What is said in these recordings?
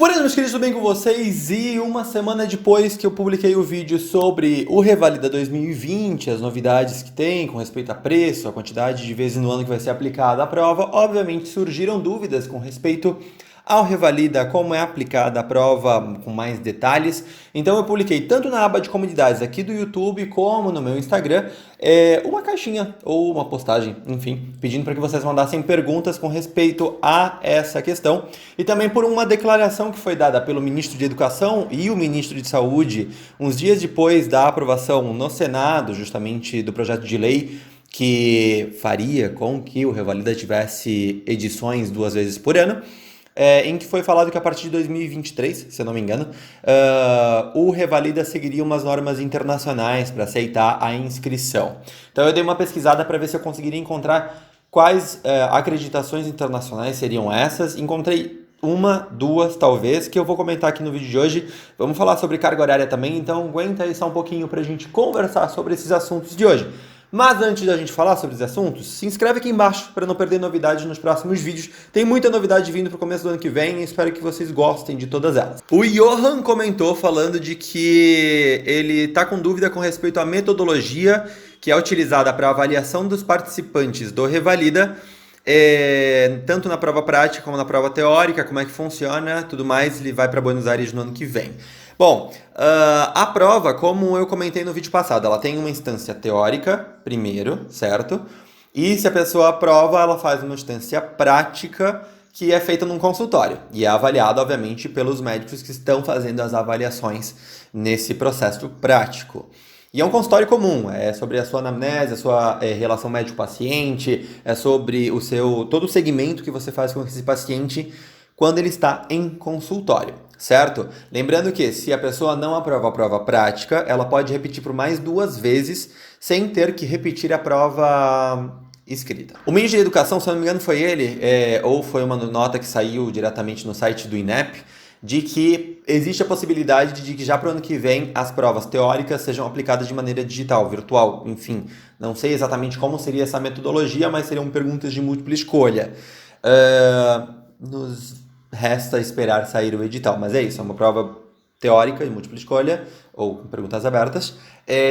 Buenas, meus queridos, tudo bem com vocês? E uma semana depois que eu publiquei o vídeo sobre o Revalida 2020, as novidades que tem com respeito a preço, a quantidade de vezes no ano que vai ser aplicada a prova, obviamente surgiram dúvidas com respeito ao Revalida, como é aplicada a prova com mais detalhes. Então eu publiquei tanto na aba de comunidades aqui do YouTube como no meu Instagram uma caixinha ou uma postagem, enfim, pedindo para que vocês mandassem perguntas com respeito a essa questão e também por uma declaração que foi dada pelo ministro de Educação e o ministro de Saúde uns dias depois da aprovação no Senado, justamente do projeto de lei que faria com que o Revalida tivesse edições 2 vezes por ano. Em que foi falado que a partir de 2023, se eu não me engano, o Revalida seguiria umas normas internacionais para aceitar a inscrição. Então eu dei uma pesquisada para ver se eu conseguiria encontrar quais acreditações internacionais seriam essas. Encontrei uma, duas talvez, que eu vou comentar aqui no vídeo de hoje. Vamos falar sobre carga horária também, então aguenta aí só um pouquinho para a gente conversar sobre esses assuntos de hoje. Mas antes da gente falar sobre os assuntos, se inscreve aqui embaixo para não perder novidades nos próximos vídeos. Tem muita novidade vindo para o começo do ano que vem e espero que vocês gostem de todas elas. O Johan comentou falando de que ele está com dúvida com respeito à metodologia que é utilizada para a avaliação dos participantes do Revalida, tanto na prova prática como na prova teórica, como é que funciona, tudo mais. Ele vai para Buenos Aires no ano que vem. Bom, a prova, como eu comentei no vídeo passado, ela tem uma instância teórica, primeiro, certo? E se a pessoa aprova, ela faz uma instância prática, que é feita num consultório. E é avaliada, obviamente, pelos médicos que estão fazendo as avaliações nesse processo prático. E é um consultório comum, é sobre a sua anamnese, a sua relação médico-paciente, é sobre todo o segmento que você faz com esse paciente quando ele está em consultório, certo? Lembrando que se a pessoa não aprova a prova prática, ela pode repetir por mais 2 vezes sem ter que repetir a prova escrita. O ministro de Educação, se eu não me engano, foi ele, ou foi uma nota que saiu diretamente no site do INEP, de que existe a possibilidade de que já para o ano que vem as provas teóricas sejam aplicadas de maneira digital, virtual, enfim. Não sei exatamente como seria essa metodologia, mas seriam perguntas de múltipla escolha. Nos resta esperar sair o edital, mas é isso, é uma prova teórica de múltipla escolha, ou com perguntas abertas,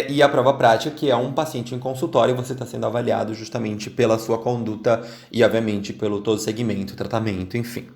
e a prova prática, que é um paciente em consultório, e você está sendo avaliado justamente pela sua conduta e, obviamente, pelo todo o segmento, tratamento, enfim.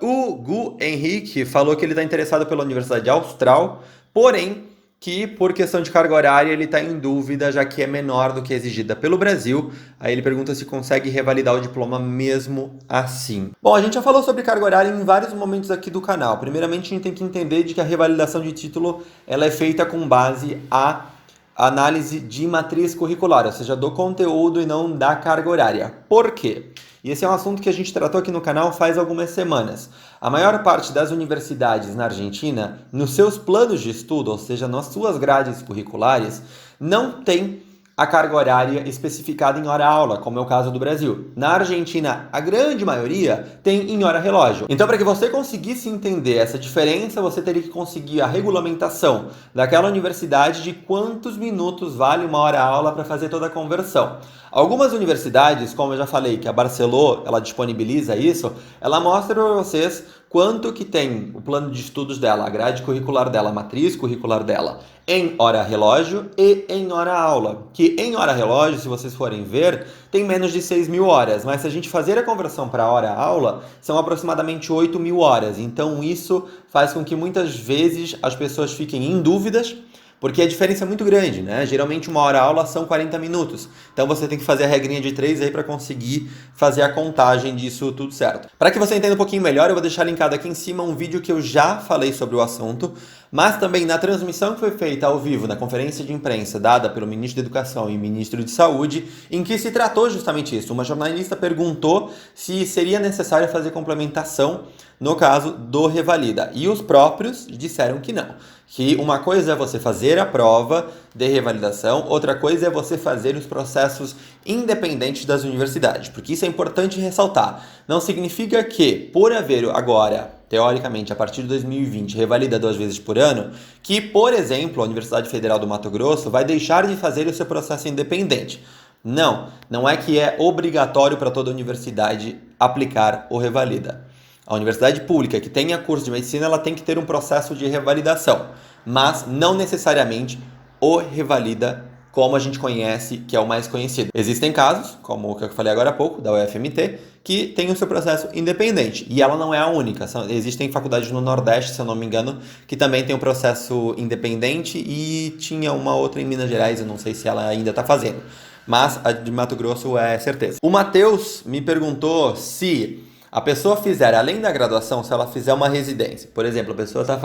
O Gu Henrique falou que ele está interessado pela Universidade Austral, porém que por questão de carga horária ele está em dúvida, já que é menor do que exigida pelo Brasil. Aí ele pergunta se consegue revalidar o diploma mesmo assim. Bom, a gente já falou sobre carga horária em vários momentos aqui do canal. Primeiramente, a gente tem que entender de que a revalidação de título ela é feita com base a análise de matriz curricular, ou seja, do conteúdo e não da carga horária. Por quê? E esse é um assunto que a gente tratou aqui no canal faz algumas semanas. A maior parte das universidades na Argentina, nos seus planos de estudo, ou seja, nas suas grades curriculares, não tem a carga horária especificada em hora-aula, como é o caso do Brasil. Na Argentina, a grande maioria tem em hora-relógio. Então, para que você conseguisse entender essa diferença, você teria que conseguir a regulamentação daquela universidade de quantos minutos vale uma hora-aula para fazer toda a conversão. Algumas universidades, como eu já falei, que a Barceló, ela disponibiliza isso, ela mostra para vocês quanto que tem o plano de estudos dela, a grade curricular dela, a matriz curricular dela, em hora-relógio e em hora-aula. Que em hora-relógio, se vocês forem ver, tem menos de 6.000 horas, mas se a gente fazer a conversão para hora-aula, são aproximadamente 8.000 horas. Então isso faz com que muitas vezes as pessoas fiquem em dúvidas, porque a diferença é muito grande, né? Geralmente uma hora-aula são 40 minutos. Então você tem que fazer a regrinha de 3 aí para conseguir fazer a contagem disso tudo certo. Para que você entenda um pouquinho melhor, eu vou deixar linkado aqui em cima um vídeo que eu já falei sobre o assunto, mas também na transmissão que foi feita ao vivo, na conferência de imprensa dada pelo ministro da Educação e ministro de Saúde, em que se tratou justamente isso. Uma jornalista perguntou se seria necessário fazer complementação no caso do Revalida. E os próprios disseram que não. Que uma coisa é você fazer a prova de revalidação, outra coisa é você fazer os processos independentes das universidades. Porque isso é importante ressaltar. Não significa que, por haver agora, teoricamente, a partir de 2020, revalida 2 vezes por ano, que, por exemplo, a Universidade Federal do Mato Grosso vai deixar de fazer o seu processo independente. Não, não é que é obrigatório para toda universidade aplicar o Revalida. A universidade pública que tenha curso de medicina, ela tem que ter um processo de revalidação, mas não necessariamente o revalida como a gente conhece, que é o mais conhecido. Existem casos, como o que eu falei agora há pouco, da UFMT, que tem o seu processo independente, e ela não é a única. Existem faculdades no Nordeste, se eu não me engano, que também tem um processo independente, e tinha uma outra em Minas Gerais, eu não sei se ela ainda está fazendo, mas a de Mato Grosso é certeza. O Matheus me perguntou se a pessoa fizer, além da graduação, se ela fizer uma residência. Por exemplo, a pessoa está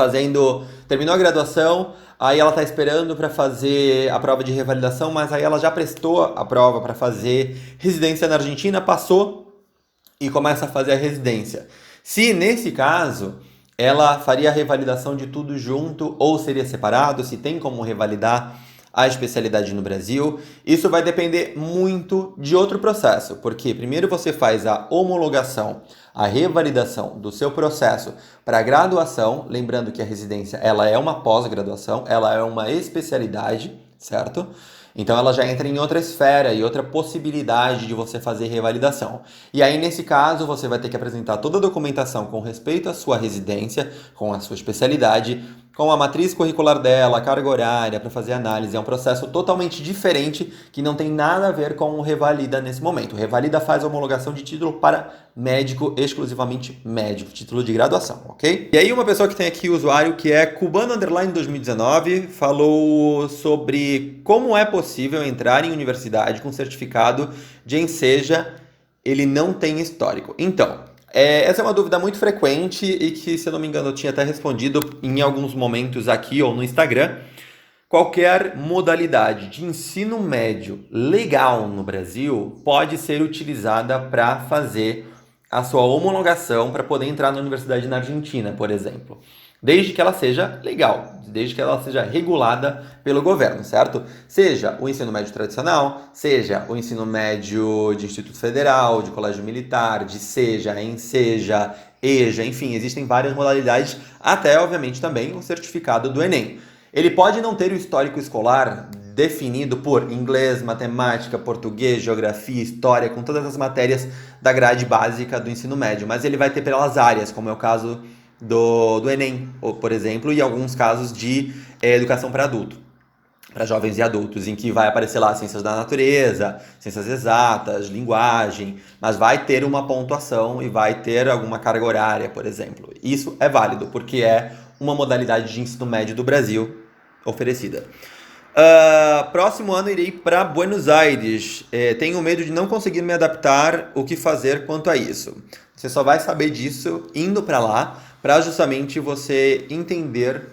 terminou a graduação, aí ela está esperando para fazer a prova de revalidação, mas aí ela já prestou a prova para fazer residência na Argentina, passou e começa a fazer a residência. Se nesse caso ela faria a revalidação de tudo junto ou seria separado, se tem como revalidar a especialidade no Brasil, isso vai depender muito de outro processo, porque primeiro você faz a homologação, a revalidação do seu processo para graduação, lembrando que a residência ela é uma pós-graduação, ela é uma especialidade, certo? Então ela já entra em outra esfera e outra possibilidade de você fazer revalidação. E aí nesse caso você vai ter que apresentar toda a documentação com respeito à sua residência, com a sua especialidade, com a matriz curricular dela, a carga horária para fazer análise. É um processo totalmente diferente que não tem nada a ver com o Revalida nesse momento. O Revalida faz a homologação de título para médico, exclusivamente médico, título de graduação, ok? E aí uma pessoa que tem aqui o usuário que é Cubano_2019 falou sobre como é possível entrar em universidade com certificado de Enseja, ele não tem histórico. Então, essa é uma dúvida muito frequente e que, se eu não me engano, eu tinha até respondido em alguns momentos aqui ou no Instagram. Qualquer modalidade de ensino médio legal no Brasil pode ser utilizada para fazer a sua homologação para poder entrar na universidade na Argentina, por exemplo. Desde que ela seja legal, desde que ela seja regulada pelo governo, certo? Seja o ensino médio tradicional, seja o ensino médio de Instituto Federal, de Colégio Militar, de SEJA, ENSEJA, EJA, enfim, existem várias modalidades, até, obviamente, também o certificado do Enem. Ele pode não ter o histórico escolar definido por inglês, matemática, português, geografia, história, com todas as matérias da grade básica do ensino médio, mas ele vai ter pelas áreas, como é o caso do Enem, por exemplo, e alguns casos de educação para adulto, para jovens e adultos, em que vai aparecer lá ciências da natureza, ciências exatas, linguagem, mas vai ter uma pontuação e vai ter alguma carga horária, por exemplo. Isso é válido, porque é uma modalidade de ensino médio do Brasil oferecida. Próximo ano irei para Buenos Aires. Tenho medo de não conseguir me adaptar, o que fazer quanto a isso? Você só vai saber disso indo para lá, para justamente você entender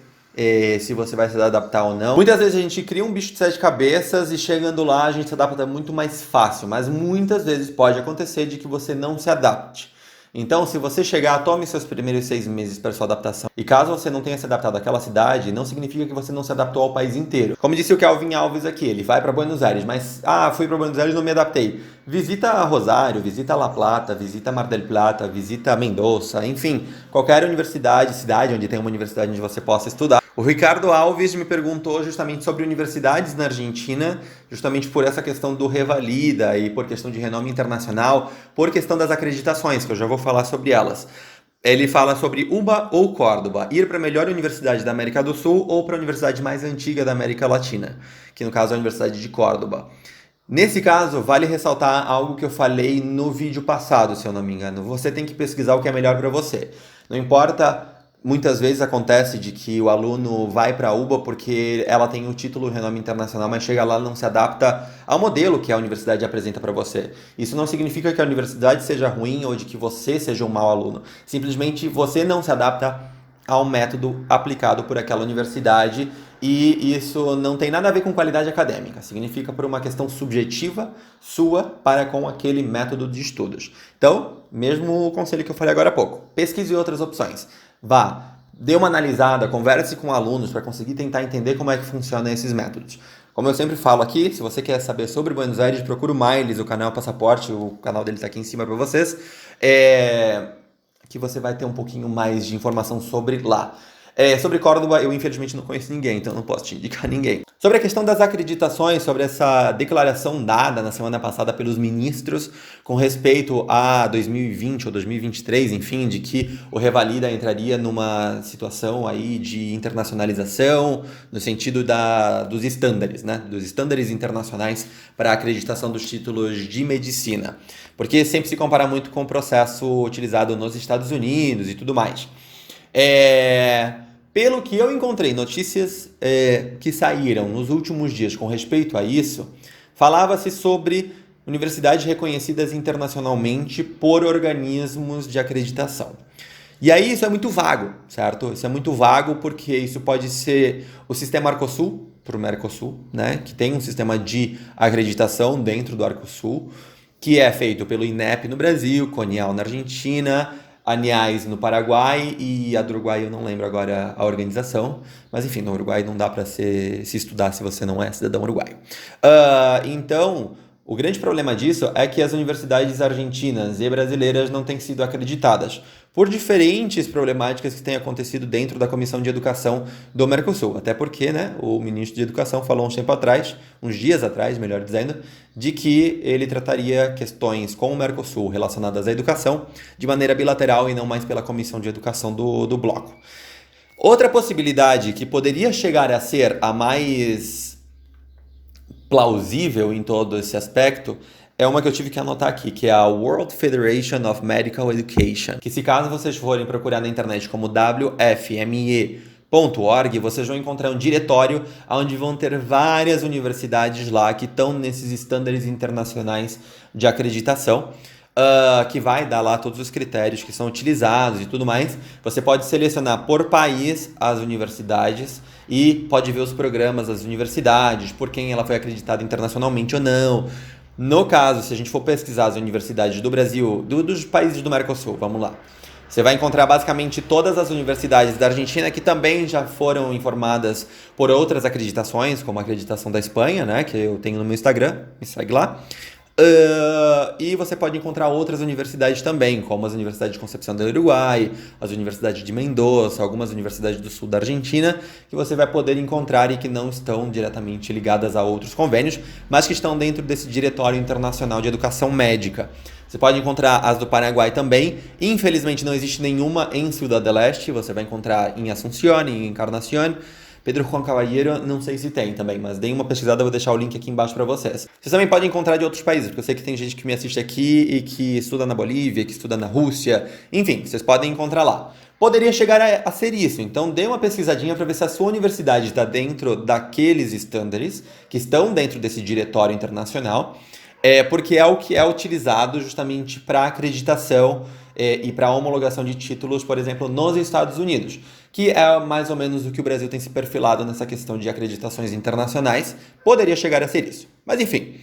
se você vai se adaptar ou não. Muitas vezes a gente cria um bicho de 7 cabeças e chegando lá a gente se adapta muito mais fácil, mas muitas vezes pode acontecer de que você não se adapte. Então, se você chegar, tome seus primeiros 6 meses para sua adaptação. E caso você não tenha se adaptado àquela cidade, não significa que você não se adaptou ao país inteiro. Como disse o Kelvin Alves aqui, ele vai para Buenos Aires, mas fui para Buenos Aires e não me adaptei. Visita Rosário, visita La Plata, visita Mar del Plata, visita Mendoza, enfim, qualquer universidade, cidade onde tem uma universidade onde você possa estudar. O Ricardo Alves me perguntou justamente sobre universidades na Argentina, justamente por essa questão do Revalida e por questão de renome internacional, por questão das acreditações, que eu já vou falar sobre elas. Ele fala sobre UBA ou Córdoba, ir para a melhor universidade da América do Sul ou para a universidade mais antiga da América Latina, que no caso é a Universidade de Córdoba. Nesse caso, vale ressaltar algo que eu falei no vídeo passado, se eu não me engano. Você tem que pesquisar o que é melhor para você. Não importa, muitas vezes acontece de que o aluno vai para a UBA porque ela tem o título renome internacional, mas chega lá e não se adapta ao modelo que a universidade apresenta para você. Isso não significa que a universidade seja ruim ou de que você seja um mau aluno. Simplesmente você não se adapta ao método aplicado por aquela universidade e isso não tem nada a ver com qualidade acadêmica. Significa por uma questão subjetiva sua para com aquele método de estudos. Então, mesmo o conselho que eu falei agora há pouco, pesquise outras opções. Vá, dê uma analisada, converse com alunos para conseguir tentar entender como é que funcionam esses métodos. Como eu sempre falo aqui, se você quer saber sobre Buenos Aires, procura o Miles, o canal Passaporte, o canal dele está aqui em cima para vocês, que você vai ter um pouquinho mais de informação sobre lá. Sobre Córdoba, eu infelizmente não conheço ninguém, então não posso te indicar ninguém. Sobre a questão das acreditações, sobre essa declaração dada na semana passada pelos ministros com respeito a 2020 ou 2023, enfim, de que o Revalida entraria numa situação aí de internacionalização, no sentido dos estándares, né? Dos estándares internacionais para a acreditação dos títulos de medicina. Porque sempre se compara muito com o processo utilizado nos Estados Unidos e tudo mais. Pelo que eu encontrei, notícias que saíram nos últimos dias com respeito a isso, falava-se sobre universidades reconhecidas internacionalmente por organismos de acreditação. E aí isso é muito vago, certo? Isso é muito vago porque isso pode ser o sistema Arcosul, para o Mercosul, né? Que tem um sistema de acreditação dentro do Arcosul, que é feito pelo INEP no Brasil, CONIAL na Argentina, ANIAS no Paraguai e a do Uruguai eu não lembro agora a organização, mas enfim, no Uruguai não dá para se estudar se você não é cidadão uruguaio. Então, o grande problema disso é que as universidades argentinas e brasileiras não têm sido acreditadas por diferentes problemáticas que têm acontecido dentro da Comissão de Educação do Mercosul. Até porque, né, o ministro de Educação falou uns dias atrás, melhor dizendo, de que ele trataria questões com o Mercosul relacionadas à educação de maneira bilateral e não mais pela Comissão de Educação do bloco. Outra possibilidade que poderia chegar a ser a mais plausível em todo esse aspecto é uma que eu tive que anotar aqui, que é a World Federation of Medical Education, que se caso vocês forem procurar na internet como WFME.org, vocês vão encontrar um diretório onde vão ter várias universidades lá que estão nesses estándares internacionais de acreditação, que vai dar lá todos os critérios que são utilizados e tudo mais. Você pode selecionar por país as universidades e pode ver os programas das universidades, por quem ela foi acreditada internacionalmente ou não. No caso, se a gente for pesquisar as universidades do Brasil, dos países do Mercosul, vamos lá. Você vai encontrar basicamente todas as universidades da Argentina que também já foram informadas por outras acreditações, como a acreditação da Espanha, né, que eu tenho no meu Instagram, me segue lá. E você pode encontrar outras universidades também, como as universidades de Concepción del Uruguai, as universidades de Mendoza, algumas universidades do sul da Argentina, que você vai poder encontrar e que não estão diretamente ligadas a outros convênios, mas que estão dentro desse Diretório Internacional de Educação Médica. Você pode encontrar as do Paraguai também. Infelizmente não existe nenhuma em Ciudad del Este, você vai encontrar em Asunción, em Encarnación. Pedro Juan Caballero, não sei se tem também, mas deem uma pesquisada, eu vou deixar o link aqui embaixo para vocês. Vocês também podem encontrar de outros países, porque eu sei que tem gente que me assiste aqui e que estuda na Bolívia, que estuda na Rússia, enfim, vocês podem encontrar lá. Poderia chegar a ser isso, então dê uma pesquisadinha para ver se a sua universidade está dentro daqueles estándares que estão dentro desse diretório internacional, porque é o que é utilizado justamente para acreditação e para homologação de títulos, por exemplo, nos Estados Unidos, que é mais ou menos o que o Brasil tem se perfilado nessa questão de acreditações internacionais. Poderia chegar a ser isso. Mas enfim,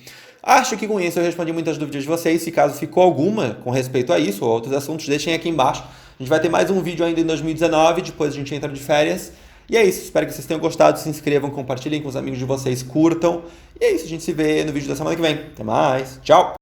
acho que com isso eu respondi muitas dúvidas de vocês. Se caso ficou alguma com respeito a isso ou a outros assuntos, deixem aqui embaixo. A gente vai ter mais um vídeo ainda em 2019, depois a gente entra de férias. E é isso, espero que vocês tenham gostado, se inscrevam, compartilhem com os amigos de vocês, curtam. E é isso, a gente se vê no vídeo da semana que vem. Até mais, tchau!